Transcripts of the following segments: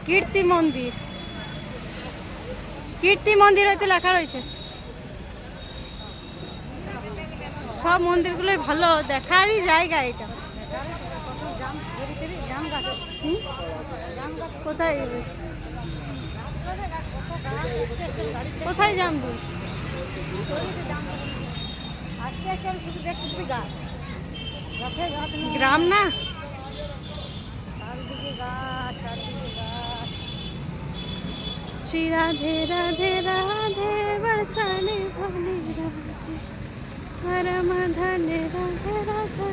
কীর্তি মন্দির, কীর্তি মন্দির হয়তো লেখা রয়েছে। সব মন্দিরগুলোই ভালো, দেখারই জায়গা এটা। কোথায় কোথায় যাম তুই? গ্রাম না, শ্রী রাধে রাধে রাধে বরসানে ভোলে রাধে পরম ধনে রাধে রাধে।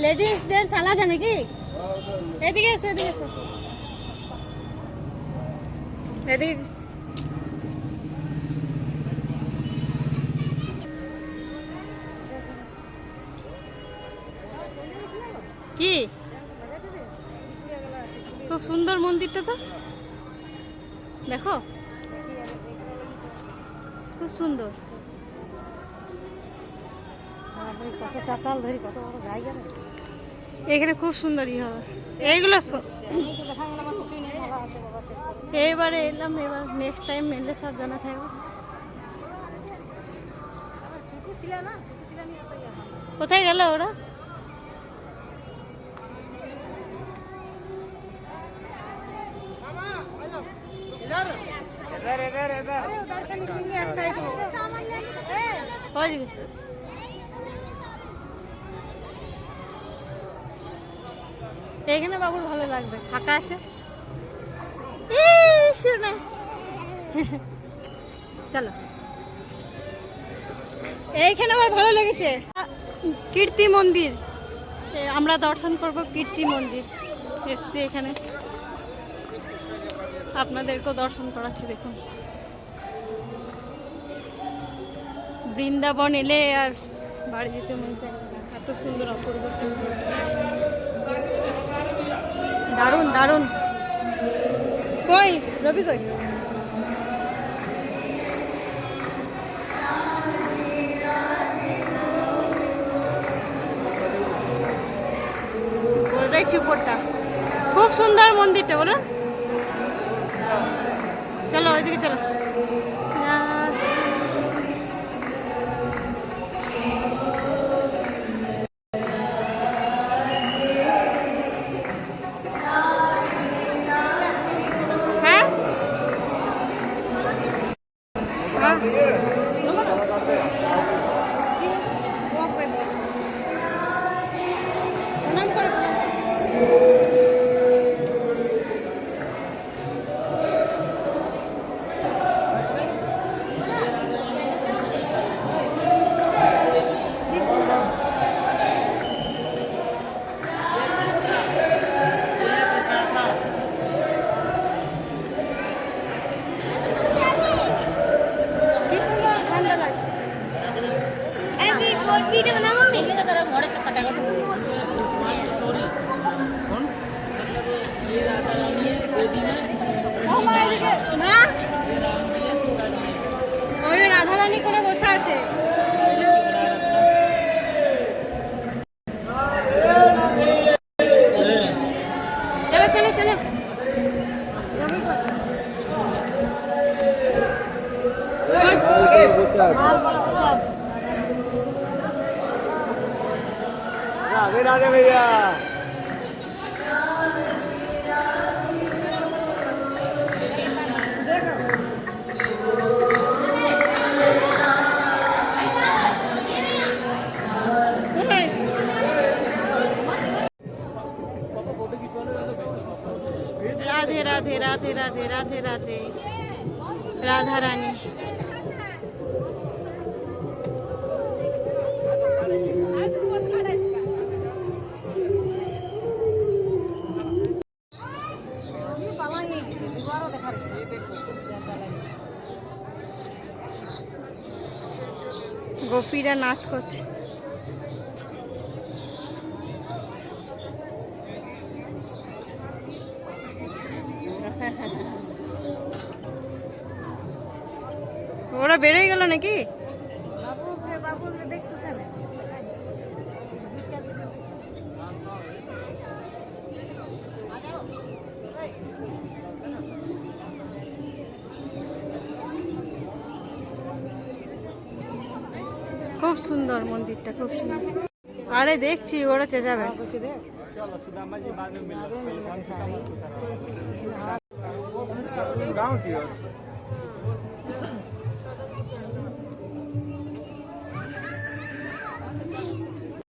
লেডিস জেন্টস আলাদা নাকি? এদিকে এসো, এদিকে এসো, এদিকে। কি খুব সুন্দর মন্দিরটা তো, দেখো খুব সুন্দর। এখানে খুব সুন্দরই হবে এইগুলো। এইবারে এলাম, এবার নেক্সট টাইম এলে সব জানা থাকবে। কোথায় গেল ওরা? এখানে বাবুর ভালো লাগবে, ফাঁকা আছে। চলো, এইখানে আমার ভালো লেগেছে। কীর্তি মন্দির, আমরা দর্শন করব কীর্তি মন্দির। এসছি এখানে, আপনাদেরকেও দর্শন করাচ্ছি। দেখুন, বৃন্দাবন এলে আর বাড়ি যেতে মন চায় না, এত সুন্দর অপূর্ব সুন্দর। দারুণ দারুণ। কই রবি, কই? বলছি উপরটা খুব সুন্দর মন্দিরটা, বলো। চলো ওইদিকে চলো। ওই রাধারানী করে বসে আছে। চলো চলো চলো। राधे राधे भैया। राधे राधे राधे राधे राधे राधे राधा रानी। গোপীরা নাচ করছে। ওরা বেরোয় গেল নাকি? বাবুকে দেখতেছে না। খুব সুন্দর মন্দিরটা, খুব সুন্দর। আরে দেখছি ওরা চেঁচাবে। गाँव की ओर